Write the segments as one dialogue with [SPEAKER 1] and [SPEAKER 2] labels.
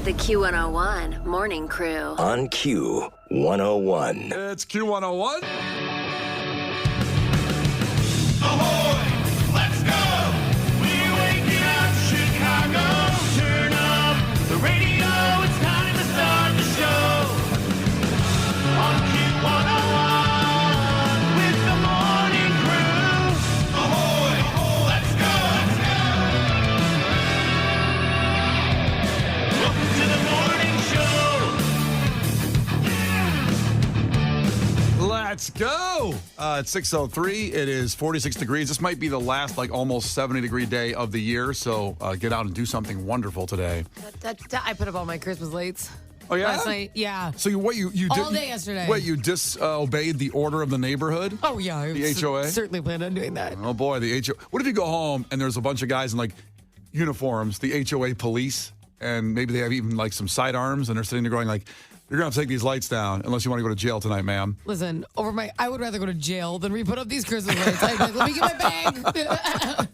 [SPEAKER 1] The Q101 Morning Crew.
[SPEAKER 2] On Q101.
[SPEAKER 3] It's Q101.
[SPEAKER 4] Ahoy! Let's go! We're waking up Chicago. Turn up the radio. It's time to start the show. On Q101 with the Morning Crew. Ahoy! Let's go! Welcome to the morning show.
[SPEAKER 3] Let's go. It's 6:03. It is 46 degrees. This might be the last, almost 70-degree day of the year. So get out and do something wonderful today.
[SPEAKER 5] I put up all my Christmas lights.
[SPEAKER 3] Oh, yeah?
[SPEAKER 5] Last night, yeah.
[SPEAKER 3] So you did
[SPEAKER 5] All day yesterday.
[SPEAKER 3] Wait, you disobeyed the order of the neighborhood?
[SPEAKER 5] Oh, yeah.
[SPEAKER 3] The HOA?
[SPEAKER 5] Certainly planned on doing that.
[SPEAKER 3] Oh, boy, the HOA. What if you go home and there's a bunch of guys in, uniforms, the HOA police, and maybe they have even, some sidearms, and they're sitting there going, you're going to have to take these lights down unless you want to go to jail tonight, ma'am.
[SPEAKER 5] Listen, I would rather go to jail than re-put up these Christmas lights. I'd be like, let me get my bag.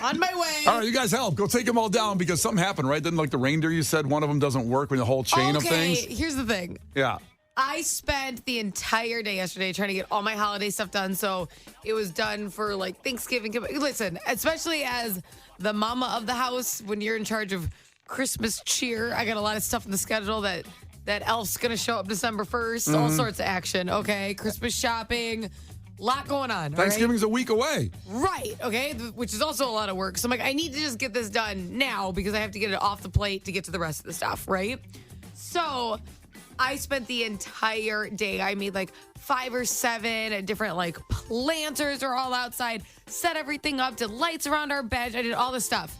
[SPEAKER 5] On my way.
[SPEAKER 3] All right, you guys help. Go take them all down because something happened, right? Didn't the reindeer you said one of them doesn't work with the whole chain of things?
[SPEAKER 5] Okay, here's the thing.
[SPEAKER 3] Yeah.
[SPEAKER 5] I spent the entire day yesterday trying to get all my holiday stuff done, so it was done for Thanksgiving. Listen, especially as the mama of the house, when you're in charge of Christmas cheer, I got a lot of stuff in the schedule that elf's gonna show up December 1st. All sorts of action. Okay, Christmas shopping, lot going on.
[SPEAKER 3] Thanksgiving's a week away.
[SPEAKER 5] Right. Okay, which is also a lot of work. So I'm like, I need to just get this done now because I have to get it off the plate to get to the rest of the stuff. Right. So I spent the entire day. I made 5 or 7 different planters are all outside, set everything up, did lights around our bench. I did all this stuff.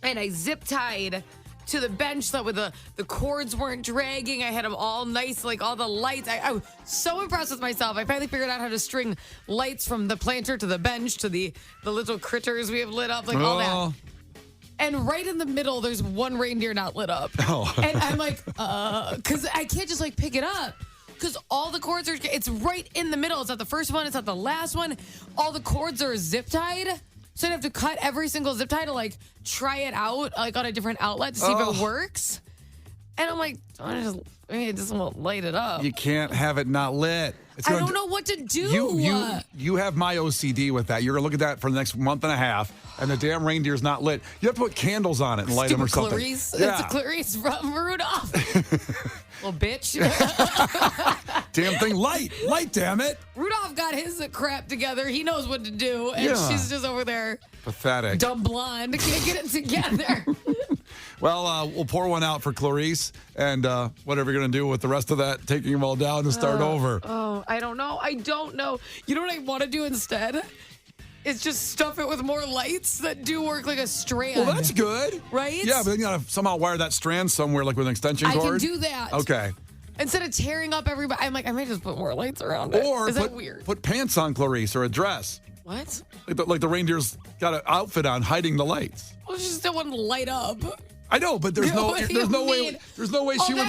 [SPEAKER 5] And I zip tied to the bench so that the cords weren't dragging. I had them all nice, all the lights. I was so impressed with myself. I finally figured out how to string lights from the planter to the bench to the little critters we have lit up, all that. And right in the middle, there's one reindeer not lit up.
[SPEAKER 3] Oh.
[SPEAKER 5] And I'm because I can't just pick it up. Because all the cords it's right in the middle. It's not the first one. It's not the last one. All the cords are zip tied. So I'd have to cut every single zip tie to try it out on a different outlet to see if it works. And I'm like, it just won't light it up.
[SPEAKER 3] You can't have it not lit.
[SPEAKER 5] I don't know what to do.
[SPEAKER 3] You have my OCD with that. You're going to look at that for the next month and a half, and the damn reindeer's not lit. You have to put candles on it and light them or something.
[SPEAKER 5] Clarice.
[SPEAKER 3] Yeah.
[SPEAKER 5] It's a Clarice from Rudolph. Little bitch.
[SPEAKER 3] Damn thing, light, damn it.
[SPEAKER 5] Rudolph got his crap together. He knows what to do, and she's just over there.
[SPEAKER 3] Pathetic.
[SPEAKER 5] Dumb blonde. Can't get it together.
[SPEAKER 3] Well, we'll pour one out for Clarice, and whatever you're going to do with the rest of that, taking them all down and start over.
[SPEAKER 5] Oh, I don't know. You know what I want to do instead? Is just stuff it with more lights that do work like a strand.
[SPEAKER 3] Well, that's good.
[SPEAKER 5] Right?
[SPEAKER 3] Yeah, but then you got to somehow wire that strand somewhere, with an extension cord.
[SPEAKER 5] I can do that.
[SPEAKER 3] Okay.
[SPEAKER 5] Instead of tearing up everybody, I'm I might just put more lights around it.
[SPEAKER 3] Or
[SPEAKER 5] is that weird?
[SPEAKER 3] Put pants on Clarice or a dress.
[SPEAKER 5] What?
[SPEAKER 3] Like the reindeer's got an outfit on hiding the lights.
[SPEAKER 5] Well, she still wouldn't light up.
[SPEAKER 3] I know, but there's no way she would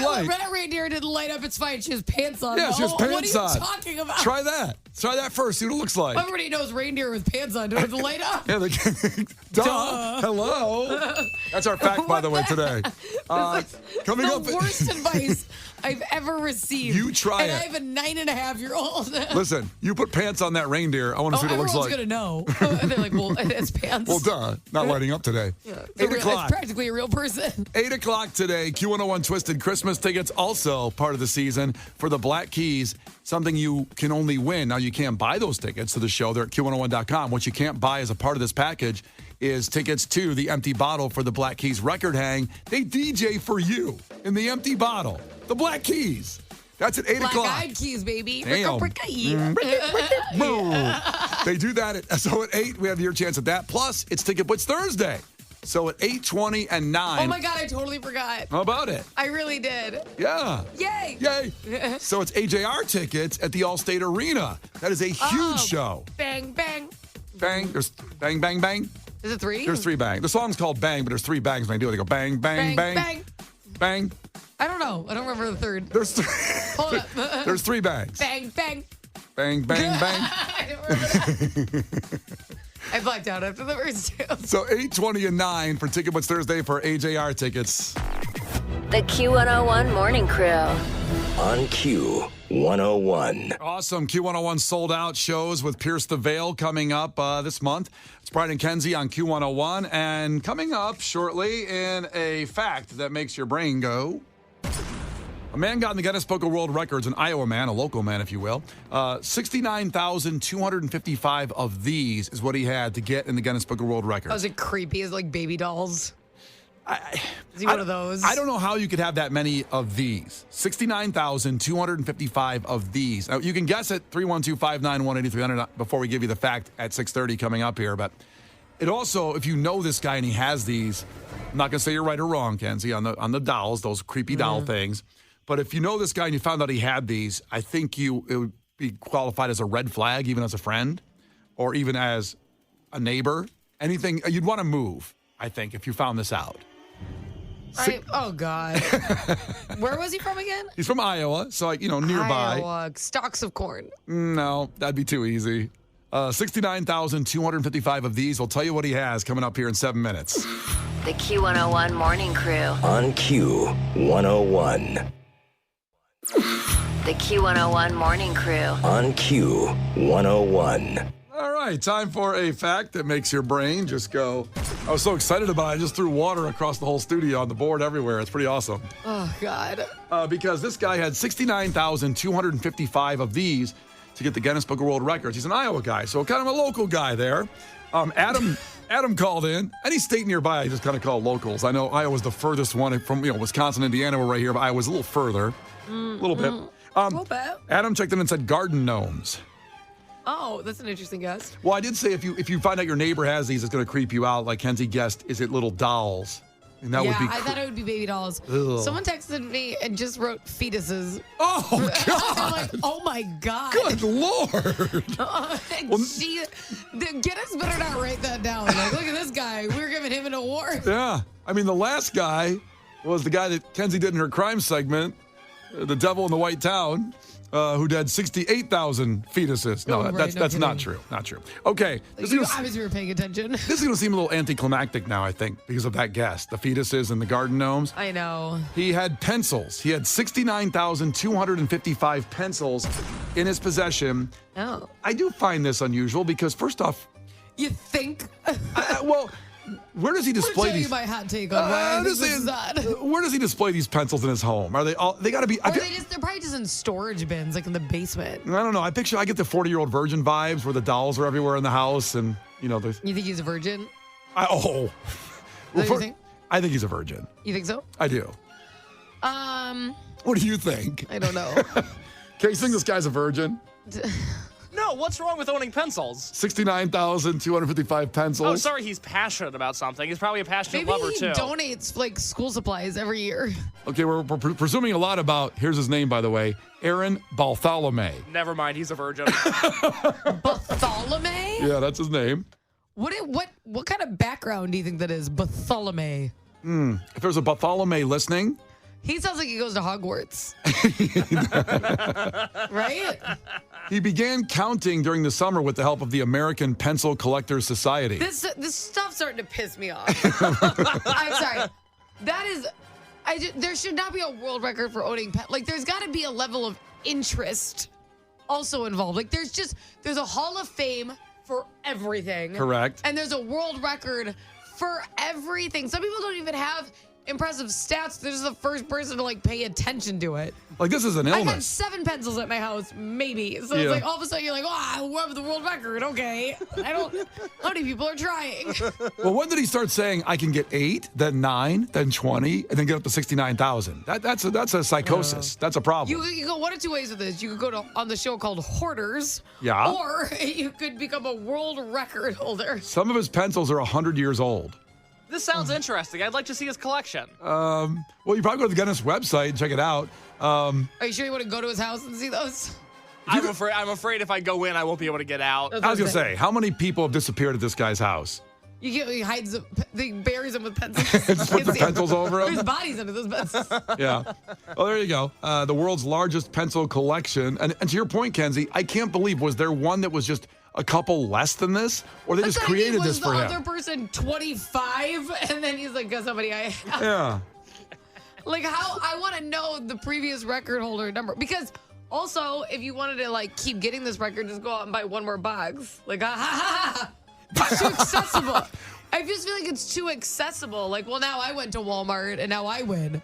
[SPEAKER 3] light.
[SPEAKER 5] That reindeer didn't light up. It's fine. She has pants on.
[SPEAKER 3] Yeah, she has pants on.
[SPEAKER 5] What are you talking about?
[SPEAKER 3] Try that. Try that first. See what it looks like.
[SPEAKER 5] Everybody knows reindeer with pants on. Do it light up?
[SPEAKER 3] Yeah, duh. Hello. That's our fact, by the way, today. Coming up.
[SPEAKER 5] The worst advice I've ever received.
[SPEAKER 3] You try
[SPEAKER 5] and
[SPEAKER 3] it.
[SPEAKER 5] I have a 9.5-year-old.
[SPEAKER 3] Listen, you put pants on that reindeer. I want to see what it looks like.
[SPEAKER 5] Everyone's going to know. They're like, well, it's pants.
[SPEAKER 3] Well, duh. Not lighting up today.
[SPEAKER 5] Yeah,
[SPEAKER 3] 8 o'clock.
[SPEAKER 5] It's practically a real person.
[SPEAKER 3] 8 o'clock today. Q101 Twisted Christmas tickets also part of the season for the Black Keys. Something you can only win. Now, you can't buy those tickets to the show. They're at Q101.com. What you can't buy as a part of this package is tickets to the Empty Bottle for the Black Keys record hang. They DJ for you in the Empty Bottle. The Black Keys. That's at 8 o'clock.
[SPEAKER 5] Black-eyed keys, baby.
[SPEAKER 3] Damn. They do that. So at 8, we have your chance at that. Plus, it's Ticket Blitz Thursday. So at 8:20 and 9.
[SPEAKER 5] Oh, my God. I totally forgot.
[SPEAKER 3] How about it?
[SPEAKER 5] I really did.
[SPEAKER 3] Yeah.
[SPEAKER 5] Yay.
[SPEAKER 3] So it's AJR tickets at the Allstate Arena. That is a huge show.
[SPEAKER 5] Bang, bang.
[SPEAKER 3] Bang. There's bang, bang, bang.
[SPEAKER 5] Is it 3?
[SPEAKER 3] There's 3 bang. The song's called Bang, but there's 3 bangs when I do it. They go bang, bang, bang.
[SPEAKER 5] Bang.
[SPEAKER 3] Bang.
[SPEAKER 5] I don't know. I don't remember the third.
[SPEAKER 3] There's 3.
[SPEAKER 5] Hold up.
[SPEAKER 3] There's 3 bangs.
[SPEAKER 5] Bang, bang.
[SPEAKER 3] Bang, bang, bang.
[SPEAKER 5] I don't remember that. I blacked out after the first 2.
[SPEAKER 3] So 8:20 and 9 for Ticket Blitz Thursday for AJR tickets.
[SPEAKER 1] The Q101 Morning Crew.
[SPEAKER 2] On Q101.
[SPEAKER 3] Awesome. Q101 sold out shows with Pierce the Veil coming up this month. It's Brian and Kenzie on Q101. And coming up shortly in a fact that makes your brain go. A man got in the Guinness Book of World Records, an Iowa man, a local man, if you will. 69,255 of these is what he had to get in the Guinness Book of World Records.
[SPEAKER 5] Oh, is it creepy as like baby dolls? Is he one of those?
[SPEAKER 3] I don't know how you could have that many of these. 69,255 of these. Now, you can guess it, 312-591-8300 before we give you the fact at 6:30 coming up here. But it also, if you know this guy and he has these, I'm not going to say you're right or wrong, Kenzie, on the dolls, those creepy doll things. But if you know this guy and you found out he had these, I think it would be qualified as a red flag, even as a friend or even as a neighbor. Anything, you'd want to move, I think, if you found this out.
[SPEAKER 5] Oh, God. Where was he from again?
[SPEAKER 3] He's from Iowa, so, nearby.
[SPEAKER 5] Iowa. Stalks of corn.
[SPEAKER 3] No, that'd be too easy. 69,255 of these. We'll tell you what he has coming up here in 7 minutes.
[SPEAKER 1] The Q101 Morning Crew.
[SPEAKER 2] On Q101.
[SPEAKER 1] The Q101 Morning Crew.
[SPEAKER 2] On Q101.
[SPEAKER 3] All right, time for a fact that makes your brain just go. I was so excited about it. I just threw water across the whole studio on the board everywhere. It's pretty awesome.
[SPEAKER 5] Oh, God.
[SPEAKER 3] Because this guy had 69,255 of these to get the Guinness Book of World Records. He's an Iowa guy, so kind of a local guy there. Adam called in. Any state nearby, I just kind of call locals. I know Iowa's the furthest one from Wisconsin, Indiana, we're right here, but Iowa's a little further. A little bit.
[SPEAKER 5] A little bit.
[SPEAKER 3] Adam checked in and said garden gnomes.
[SPEAKER 5] Oh, that's an interesting guess.
[SPEAKER 3] Well, I did say if you find out your neighbor has these, it's going to creep you out. Like Kenzie guessed, is it little dolls? And that would be.
[SPEAKER 5] I thought it would be baby dolls.
[SPEAKER 3] Ugh.
[SPEAKER 5] Someone texted me and just wrote fetuses.
[SPEAKER 3] Oh God!
[SPEAKER 5] I'm like, oh my God!
[SPEAKER 3] Good Lord!
[SPEAKER 5] Guinness better not write that down. Like, look at this guy. We're giving him an award.
[SPEAKER 3] Yeah, I mean the last guy was the guy that Kenzie did in her crime segment, the Devil in the White Town. Who had 68,000 fetuses. No, that's not true. Not true. Okay.
[SPEAKER 5] Obviously, we were paying attention.
[SPEAKER 3] This is going to seem a little anticlimactic now, I think, because of that guess. The fetuses and the garden gnomes.
[SPEAKER 5] I know.
[SPEAKER 3] He had pencils. He had 69,255 pencils in his possession.
[SPEAKER 5] Oh.
[SPEAKER 3] I do find this unusual because, first off,
[SPEAKER 5] you think?
[SPEAKER 3] where does he display these?
[SPEAKER 5] I'll tell you my hot take on why this is odd.
[SPEAKER 3] Where does he display these pencils in his home? Are they all? They got to be.
[SPEAKER 5] Or they're probably just in storage bins, like in the basement.
[SPEAKER 3] I don't know. I get the 40-year-old virgin vibes where the dolls are everywhere in the house, and there's.
[SPEAKER 5] You think he's a virgin?
[SPEAKER 3] Well,
[SPEAKER 5] you think?
[SPEAKER 3] I think he's a virgin.
[SPEAKER 5] You think so?
[SPEAKER 3] I do. What do you think?
[SPEAKER 5] I don't know.
[SPEAKER 3] Okay, you think this guy's a virgin?
[SPEAKER 6] No, what's wrong with owning pencils?
[SPEAKER 3] 69,255 pencils.
[SPEAKER 6] Oh, sorry, he's passionate about something. He's probably a passionate lover, too.
[SPEAKER 5] Maybe he donates, like, school supplies every year.
[SPEAKER 3] Okay, we're presuming a lot about, here's his name, by the way, Aaron Bartholomew.
[SPEAKER 6] Never mind, he's a virgin.
[SPEAKER 5] Bartholomew?
[SPEAKER 3] Yeah, that's his name.
[SPEAKER 5] What kind of background do you think that is, Bartholomew?
[SPEAKER 3] If there's a Bartholomew listening.
[SPEAKER 5] He sounds like he goes to Hogwarts. Right?
[SPEAKER 3] He began counting during the summer with the help of the American Pencil Collectors Society.
[SPEAKER 5] This stuff's starting to piss me off. I'm sorry. There should not be a world record for owning like, there's got to be a level of interest also involved. Like, there's a Hall of Fame for everything.
[SPEAKER 3] Correct.
[SPEAKER 5] And there's a world record for everything. Some people don't even have impressive stats. They're just the first person to like pay attention to it.
[SPEAKER 3] Like, this is an illness.
[SPEAKER 5] I had 7 pencils at my house, maybe. So it's like all of a sudden you're like, oh, we're the world record. Okay. How many people are trying?
[SPEAKER 3] Well, when did he start saying I can get 8, then 9, then 20, and then get up to 69,000? That's a psychosis. That's a problem.
[SPEAKER 5] You go one of two ways with this. You could go on the show called Hoarders.
[SPEAKER 3] Yeah.
[SPEAKER 5] Or you could become a world record holder.
[SPEAKER 3] Some of his pencils are 100 years old.
[SPEAKER 6] This sounds interesting. I'd like to see his collection.
[SPEAKER 3] Well, you probably go to the Guinness website and check it out.
[SPEAKER 5] Are you sure you want to go to his house and see those?
[SPEAKER 6] I'm afraid if I go in, I won't be able to get out.
[SPEAKER 3] I was going to say, how many people have disappeared at this guy's house?
[SPEAKER 5] He buries them with pencils.
[SPEAKER 3] Just put the pencils over him?
[SPEAKER 5] There's bodies under those pencils.
[SPEAKER 3] Yeah. Well, there you go. The world's largest pencil collection. And to your point, Kenzie, I can't believe, was there one that was just a couple less than this? Or they just created this for him?
[SPEAKER 5] Was the other person 25? And then he's like, got somebody I have.
[SPEAKER 3] Yeah.
[SPEAKER 5] Like, how I want to know the previous record holder number. Because also, if you wanted to, like, keep getting this record, just go out and buy one more box. Like, it's too accessible. I just feel like it's too accessible. Like, well, now I went to Walmart and now I win.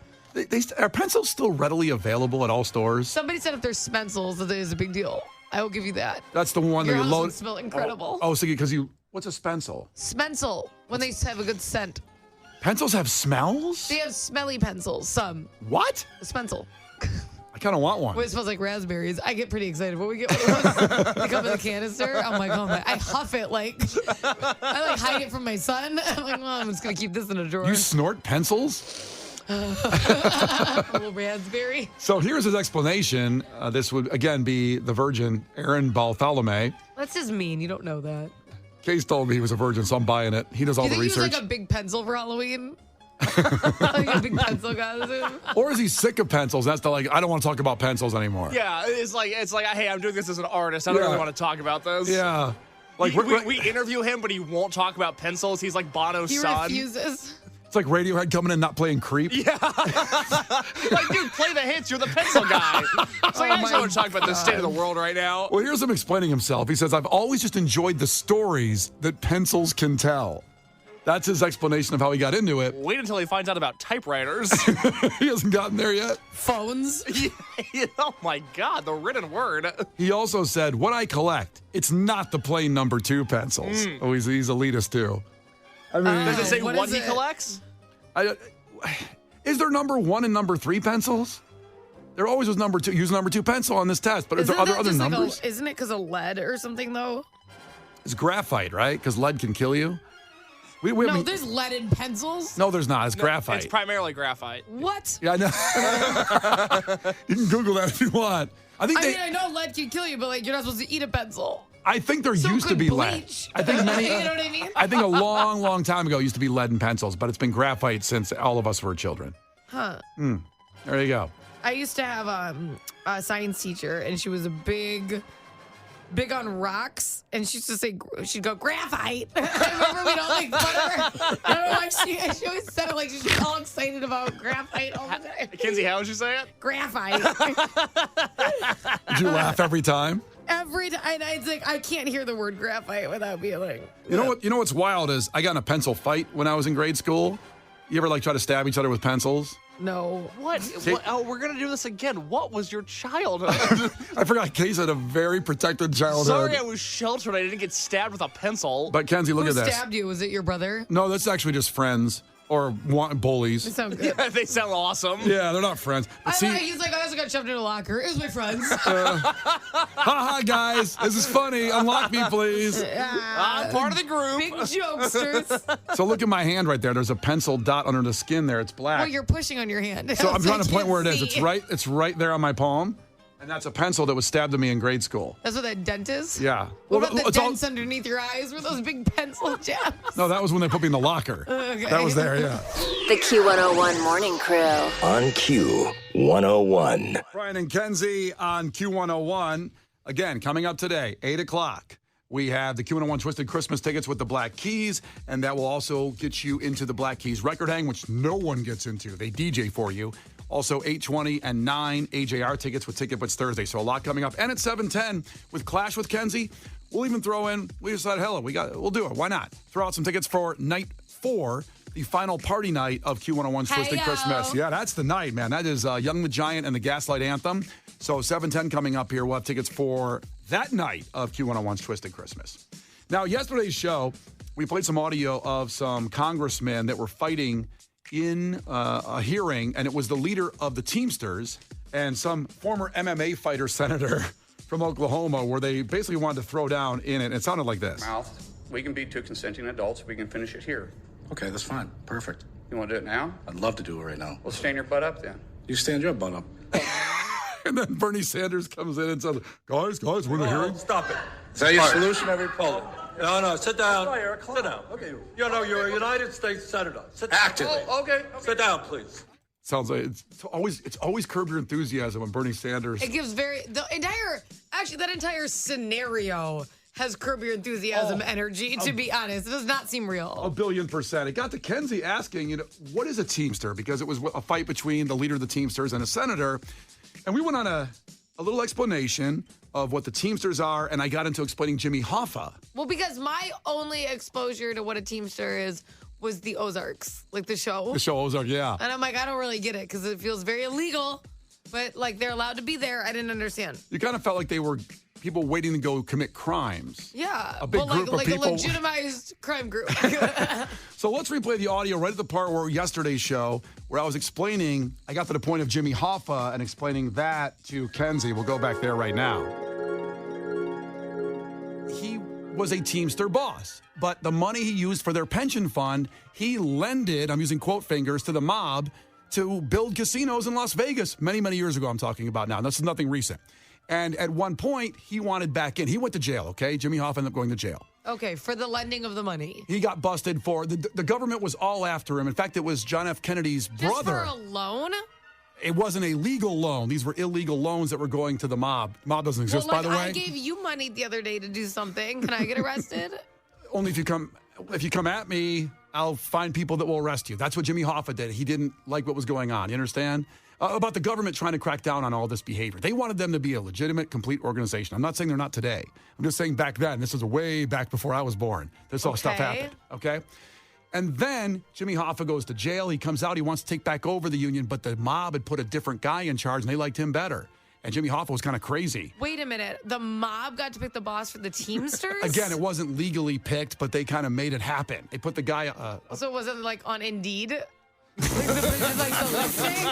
[SPEAKER 3] Are pencils still readily available at all stores?
[SPEAKER 5] Somebody said if they're Spencels, that is a big deal. I will give you that.
[SPEAKER 3] That's the one
[SPEAKER 5] Your
[SPEAKER 3] that you
[SPEAKER 5] house
[SPEAKER 3] load.
[SPEAKER 5] would smell incredible.
[SPEAKER 3] Oh, so because what's a spencil?
[SPEAKER 5] Spencel, when they have a good scent.
[SPEAKER 3] Pencils have smells?
[SPEAKER 5] They have smelly pencils, some.
[SPEAKER 3] What?
[SPEAKER 5] A Spencel.
[SPEAKER 3] I kind of want one.
[SPEAKER 5] Well, it smells like raspberries. I get pretty excited when we get one of those. They come in a canister. I'm like, oh my. I huff it like, I like hide it from my son. I'm like, well, I'm just going to keep this in a drawer.
[SPEAKER 3] You snort pencils?
[SPEAKER 5] A little raspberry.
[SPEAKER 3] So here's his explanation. This would, again, be the virgin, Aaron Bartholomew.
[SPEAKER 5] That's just mean. You don't know that.
[SPEAKER 3] Case told me he was a virgin, so I'm buying it. He does all
[SPEAKER 5] You
[SPEAKER 3] the
[SPEAKER 5] think he was
[SPEAKER 3] research.
[SPEAKER 5] like a big pencil for Halloween? Like a big pencil costume?
[SPEAKER 3] Or is he sick of pencils? That's the I don't want to talk about pencils anymore.
[SPEAKER 6] Yeah, it's like, hey, I'm doing this as an artist. I don't really want to talk about this.
[SPEAKER 3] Yeah. Like
[SPEAKER 6] we interview him, but he won't talk about pencils. He's like Bono's
[SPEAKER 5] He
[SPEAKER 6] son.
[SPEAKER 5] refuses.
[SPEAKER 3] It's like Radiohead coming in not playing Creep.
[SPEAKER 6] Yeah. Like, dude, play the hits. You're the pencil guy. It's like, I just want to talk about the state of the world right now.
[SPEAKER 3] Well, here's him explaining himself. He says, I've always just enjoyed the stories that pencils can tell. That's his explanation of how he got into it.
[SPEAKER 6] Wait until he finds out about typewriters.
[SPEAKER 3] He hasn't gotten there yet.
[SPEAKER 5] Phones.
[SPEAKER 6] Oh, my God, the written word.
[SPEAKER 3] He also said, what I collect, it's not the plain number 2 pencils. Oh, he's elitist, too. I mean,
[SPEAKER 6] Does it say
[SPEAKER 5] what
[SPEAKER 6] what
[SPEAKER 5] is
[SPEAKER 6] he
[SPEAKER 5] it?
[SPEAKER 6] collects?
[SPEAKER 3] Is there number 1 and number 3 pencils? There always was number 2. Use number 2 pencil on this test, but
[SPEAKER 5] Isn't
[SPEAKER 3] are there
[SPEAKER 5] that
[SPEAKER 3] other
[SPEAKER 5] just
[SPEAKER 3] numbers?
[SPEAKER 5] isn't it because of lead or something, though?
[SPEAKER 3] It's graphite, right? Because lead can kill you. We
[SPEAKER 5] No,
[SPEAKER 3] haven't-
[SPEAKER 5] there's lead in pencils.
[SPEAKER 3] no, there's not. It's graphite.
[SPEAKER 6] It's primarily graphite.
[SPEAKER 5] What?
[SPEAKER 3] Yeah, I know. You can Google that if you want. I think
[SPEAKER 5] I know lead can kill you, but like you're not supposed to eat a pencil.
[SPEAKER 3] I think there
[SPEAKER 5] So
[SPEAKER 3] used to
[SPEAKER 5] could
[SPEAKER 3] be lead.
[SPEAKER 5] bleach.
[SPEAKER 3] I think many.
[SPEAKER 5] You know what I mean?
[SPEAKER 3] I think a long, long time ago it used to be lead in pencils, but it's been graphite since all of us were children.
[SPEAKER 5] Huh.
[SPEAKER 3] There you go.
[SPEAKER 5] I used to have a science teacher, and she was a big on rocks, and she used to say, she'd go, graphite. I remember we'd all like butter. I don't know why she always said it like she's all excited about graphite all the time.
[SPEAKER 6] Kinsey, how would you say it?
[SPEAKER 5] Graphite.
[SPEAKER 3] Did you laugh every time?
[SPEAKER 5] Every time. And it's like, I can't hear the word graphite without being like,
[SPEAKER 3] You know what? You know what's wild is I got in a pencil fight when I was in grade school. You ever like try to stab each other with pencils?
[SPEAKER 5] no.
[SPEAKER 6] What? Oh, we're going to do this again. What was your childhood?
[SPEAKER 3] I forgot Case had a very protected childhood.
[SPEAKER 6] Sorry, I was sheltered. I didn't get stabbed with a pencil.
[SPEAKER 3] But Kenzie, look
[SPEAKER 5] Who
[SPEAKER 3] at this.
[SPEAKER 5] stabbed you? Was it your brother?
[SPEAKER 3] No, that's actually just friends or
[SPEAKER 5] They
[SPEAKER 3] bullies.
[SPEAKER 5] sound good.
[SPEAKER 6] They sound awesome.
[SPEAKER 3] Yeah, they're not friends. But see,
[SPEAKER 5] He's like, I also got shoved in a locker. It was my friends.
[SPEAKER 3] haha, guys, this is funny. Unlock me, please.
[SPEAKER 6] I'm part of the group.
[SPEAKER 5] Big jokesters.
[SPEAKER 3] So look at my hand right there. There's a pencil dot under the skin there. It's black.
[SPEAKER 5] Well, you're pushing on your hand.
[SPEAKER 3] So I'm
[SPEAKER 5] So I
[SPEAKER 3] trying to point
[SPEAKER 5] can't
[SPEAKER 3] where it is.
[SPEAKER 5] see.
[SPEAKER 3] It's right there on my palm. And that's a pencil that was stabbed at me in grade school.
[SPEAKER 5] That's what that dent is?
[SPEAKER 3] Yeah.
[SPEAKER 5] What about the
[SPEAKER 3] it's all-
[SPEAKER 5] dents underneath your eyes? Were those big pencil jabs?
[SPEAKER 3] No, that was when they put me in the locker.
[SPEAKER 5] Okay.
[SPEAKER 3] That was there, yeah.
[SPEAKER 1] The Q101 Morning Crew.
[SPEAKER 2] On Q101.
[SPEAKER 3] Brian and Kenzie on Q101. Again, coming up today, 8 o'clock. We have the Q101 Twisted Christmas tickets with the Black Keys, and that will also get you into the Black Keys record hang, which no one gets into. They DJ for you. Also, 8:20 and 9 AJR tickets with Ticket Blitz Thursday. So a lot coming up. And at 7:10 with Clash with Kenzie, we'll even throw in, we decided, hell, we'll do it. Why not? Throw out some tickets for night 4, the final party night of Q101's Twisted
[SPEAKER 5] Hey-yo.
[SPEAKER 3] Christmas. Yeah, that's the night, man. That is Young the Giant and the Gaslight Anthem. So 7:10 coming up here. We'll have tickets for that night of Q101's Twisted Christmas. Now, yesterday's show, we played some audio of some congressmen that were fighting in a hearing, and it was the leader of the Teamsters and some former MMA fighter senator from Oklahoma, where they basically wanted to throw down in it. It sounded like this.
[SPEAKER 7] Mouth. We can be two consenting adults. We can finish it here.
[SPEAKER 8] Okay, that's fine. Perfect.
[SPEAKER 7] You want to do it now?
[SPEAKER 8] I'd love to do it right now.
[SPEAKER 7] Well, stand your butt up then.
[SPEAKER 8] You stand your butt up.
[SPEAKER 3] And then Bernie Sanders comes in and says, guys, we're in the hearing.
[SPEAKER 9] Stop it.
[SPEAKER 8] Is that your solution, every poll?
[SPEAKER 9] No, sit down. Sit down. Okay. You know, you're a United States Senator. Sit down.
[SPEAKER 8] Actively.
[SPEAKER 9] Oh, okay. Sit down, please.
[SPEAKER 3] Sounds like it's always Curb Your Enthusiasm when Bernie Sanders.
[SPEAKER 5] It gives that entire scenario has Curb Your Enthusiasm energy, to be honest. It does not seem real.
[SPEAKER 3] 1,000,000,000%. It got to Kenzie asking, what is a Teamster? Because it was a fight between the leader of the Teamsters and a senator. And we went on a little explanation of what the Teamsters are, and I got into explaining Jimmy Hoffa.
[SPEAKER 5] Well, because my only exposure to what a Teamster is was the Ozarks, like the show.
[SPEAKER 3] The show Ozark, yeah.
[SPEAKER 5] And I'm like, I don't really get it because it feels very illegal, but like they're allowed to be there. I didn't understand.
[SPEAKER 3] You kind of felt like they were people waiting to go commit crimes.
[SPEAKER 5] Yeah.
[SPEAKER 3] A big group of people.
[SPEAKER 5] A legitimized crime group.
[SPEAKER 3] So let's replay the audio right at the part where yesterday's show, where I was explaining, I got to the point of Jimmy Hoffa and explaining that to Kenzie. We'll go back there right now. He was a Teamster boss, but the money he used for their pension fund, he lended, I'm using quote fingers, to the mob to build casinos in Las Vegas many, many years ago I'm talking about now. This is nothing recent. And at one point, he wanted back in. He went to jail, okay? Jimmy Hoffa ended up going to jail.
[SPEAKER 5] Okay, for the lending of the money.
[SPEAKER 3] He got busted for, the government was all after him. In fact, it was John F. Kennedy's brother.
[SPEAKER 5] Just for a loan?
[SPEAKER 3] It wasn't a legal loan. These were illegal loans that were going to the mob. Mob doesn't exist, by the way.
[SPEAKER 5] I gave you money the other day to do something. Can I get arrested?
[SPEAKER 3] Only if you come at me, I'll find people that will arrest you. That's what Jimmy Hoffa did. He didn't like what was going on. You understand? About the government trying to crack down on all this behavior. They wanted them to be a legitimate, complete organization. I'm not saying they're not today. I'm just saying back then. This was way back before I was born. This all stuff happened. Okay? And then Jimmy Hoffa goes to jail. He comes out. He wants to take back over the union, but the mob had put a different guy in charge, and they liked him better. And Jimmy Hoffa was kind of crazy.
[SPEAKER 5] Wait a minute. The mob got to pick the boss for the Teamsters?
[SPEAKER 3] Again, it wasn't legally picked, but they kind of made it happen. They put the guy...
[SPEAKER 5] So it wasn't like on Indeed? Like the listing?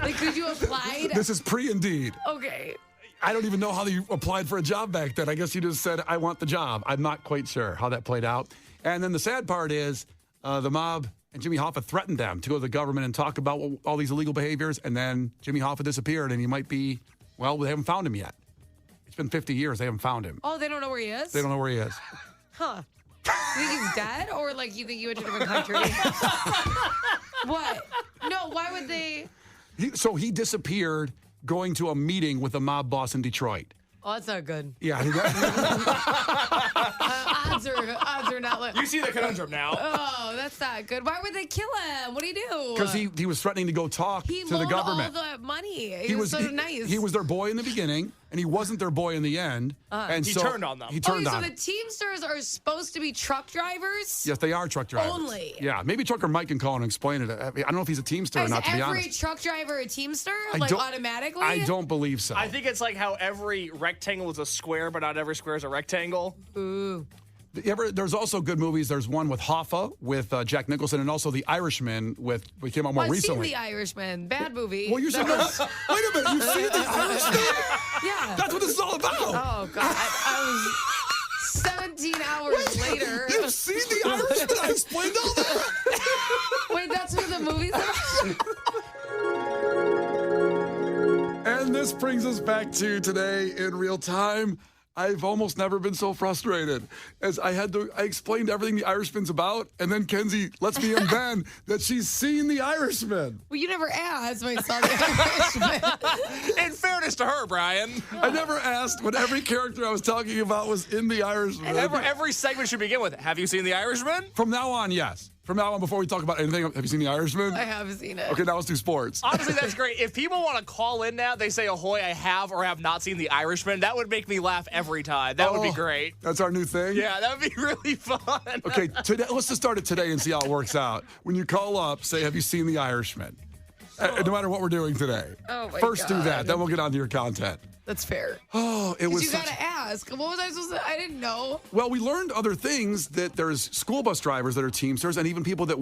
[SPEAKER 5] Like, could you apply?
[SPEAKER 3] This is pre-Indeed.
[SPEAKER 5] Okay.
[SPEAKER 3] I don't even know how you applied for a job back then. I guess you just said, I want the job. I'm not quite sure how that played out. And then the sad part is the mob and Jimmy Hoffa threatened them to go to the government and talk about all these illegal behaviors. And then Jimmy Hoffa disappeared, and he might be, well, they haven't found him yet. It's been 50 years. They haven't found him.
[SPEAKER 5] Oh, they don't know where he is?
[SPEAKER 3] They don't know where he is.
[SPEAKER 5] Huh. You think he's dead? Or like you think he went to a different country? What? No, why would they?
[SPEAKER 3] So he disappeared going to a meeting with a mob boss in Detroit.
[SPEAKER 5] Oh, that's not good.
[SPEAKER 3] Yeah.
[SPEAKER 5] Odds are not.
[SPEAKER 6] You see the conundrum now.
[SPEAKER 5] Oh, that's not good. Why would they kill him? What did he do?
[SPEAKER 3] Because he was threatening to go talk to the government.
[SPEAKER 5] He loaned all the money. He was so nice.
[SPEAKER 3] He was their boy in the beginning, and he wasn't their boy in the end. And
[SPEAKER 6] he
[SPEAKER 3] so
[SPEAKER 6] turned on them.
[SPEAKER 3] He turned on
[SPEAKER 5] so the Teamsters are supposed to be truck drivers?
[SPEAKER 3] Yes, they are truck drivers.
[SPEAKER 5] Only?
[SPEAKER 3] Yeah, maybe Trucker Mike can call and explain it. I don't know if he's a Teamster or not, to be honest.
[SPEAKER 5] Is every truck driver a Teamster? Automatically?
[SPEAKER 3] I don't believe so.
[SPEAKER 6] I think it's like how every rectangle is a square, but not every square is a rectangle.
[SPEAKER 5] Ooh.
[SPEAKER 3] There's also good movies. There's one with Hoffa, with Jack Nicholson, and also The Irishman, we came out more recently.
[SPEAKER 5] I've seen The Irishman. Bad movie.
[SPEAKER 3] Well, you should know. Wait a minute. You've seen The Irishman?
[SPEAKER 5] Yeah.
[SPEAKER 3] That's what this is all about.
[SPEAKER 5] Oh, God. I was 17 hours later.
[SPEAKER 3] You've seen The Irishman? I explained all that.
[SPEAKER 5] Wait, that's what the movie's about?
[SPEAKER 3] And this brings us back to today in real time. I've almost never been so frustrated as I explained everything The Irishman's about, and then Kenzie lets me in then that she's seen The Irishman.
[SPEAKER 5] Well, you never asked when I saw The Irishman.
[SPEAKER 6] In fairness to her, Brian.
[SPEAKER 3] I never asked when every character I was talking about was in The Irishman.
[SPEAKER 6] Every segment should begin with, have you seen The Irishman?
[SPEAKER 3] From now on, yes. From now on, before we talk about anything, have you seen The Irishman?
[SPEAKER 5] I have seen it.
[SPEAKER 3] Okay, now let's do sports.
[SPEAKER 6] Honestly, that's great. If people want to call in now, they say, ahoy, I have or have not seen The Irishman. That would make me laugh every time. That would be great.
[SPEAKER 3] That's our new thing?
[SPEAKER 6] Yeah, that would be really fun.
[SPEAKER 3] Okay, today, let's just start it today and see how it works out. When you call up, say, have you seen The Irishman? No matter what we're doing today.
[SPEAKER 5] Oh, my
[SPEAKER 3] First
[SPEAKER 5] God.
[SPEAKER 3] do that, then we'll get on to your content.
[SPEAKER 5] That's fair.
[SPEAKER 3] Oh, it was
[SPEAKER 5] you gotta ask. What was I supposed to? I didn't know.
[SPEAKER 3] Well, we learned other things, that there's school bus drivers that are Teamsters, and even people that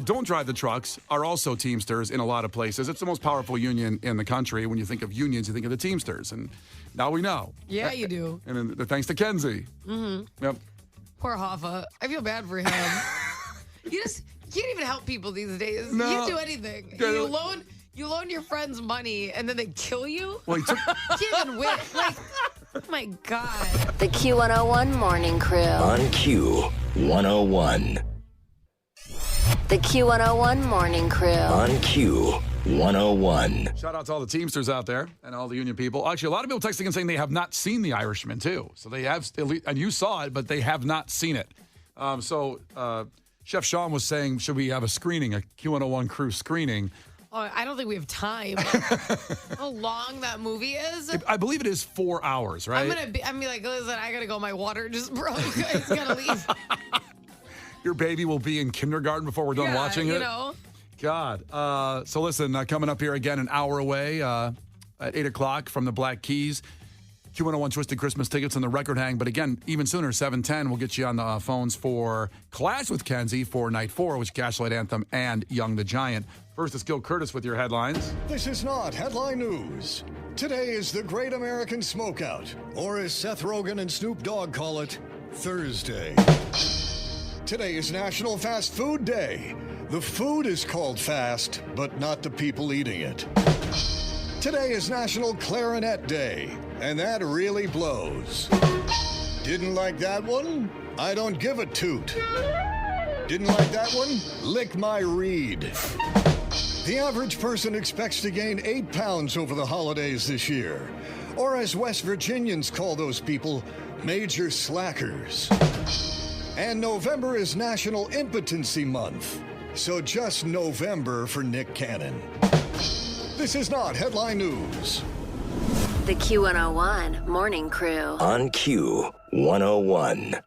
[SPEAKER 3] don't drive the trucks are also Teamsters in a lot of places. It's the most powerful union in the country. When you think of unions, you think of the Teamsters, and now we know.
[SPEAKER 5] Yeah, you do.
[SPEAKER 3] And then, thanks to Kenzie.
[SPEAKER 5] Mm-hmm.
[SPEAKER 3] Yep.
[SPEAKER 5] Poor Hoffa. I feel bad for him. You can't even help people these days.
[SPEAKER 3] No.
[SPEAKER 5] You can't do anything. You loan your friends money and then they kill you?
[SPEAKER 3] Well,
[SPEAKER 5] you can't even win. Like, oh my God.
[SPEAKER 1] The Q101 Morning Crew.
[SPEAKER 2] On Q101.
[SPEAKER 1] The Q101 Morning Crew.
[SPEAKER 2] On Q101. Q101.
[SPEAKER 3] Shout out to all the Teamsters out there and all the union people. Actually, a lot of people texting and saying they have not seen The Irishman, too. So they have, and you saw it, but they have not seen it. Chef Sean was saying, should we have a screening, a Q101 Crew screening?
[SPEAKER 5] Oh, I don't think we have time. How long that movie is?
[SPEAKER 3] I believe it is 4 hours, right?
[SPEAKER 5] I'm gonna be like, listen, I gotta go. My water just broke. I just gotta leave.
[SPEAKER 3] Your baby will be in kindergarten before we're done watching it.
[SPEAKER 5] You know.
[SPEAKER 3] God. So listen, coming up here again an hour away at 8 o'clock from the Black Keys. Q101 Twisted Christmas tickets on the record hang. But again, even sooner, 7:10, we'll get you on the phones for Clash with Kenzie for Night 4, which is Gaslight Anthem and Young the Giant. First is Gil Curtis with your headlines.
[SPEAKER 10] This is not headline news. Today is the Great American Smokeout, or as Seth Rogen and Snoop Dogg call it, Thursday. Today is National Fast Food Day. The food is called fast, but not the people eating it. Today is National Clarinet Day, and that really blows. Didn't like that one? I don't give a toot. Didn't like that one? Lick my reed. The average person expects to gain 8 pounds over the holidays this year, or as West Virginians call those people, major slackers. And November is National Impotency Month, so just November for Nick Cannon. This is not headline news.
[SPEAKER 1] The Q101 Morning Crew.
[SPEAKER 2] On Q101.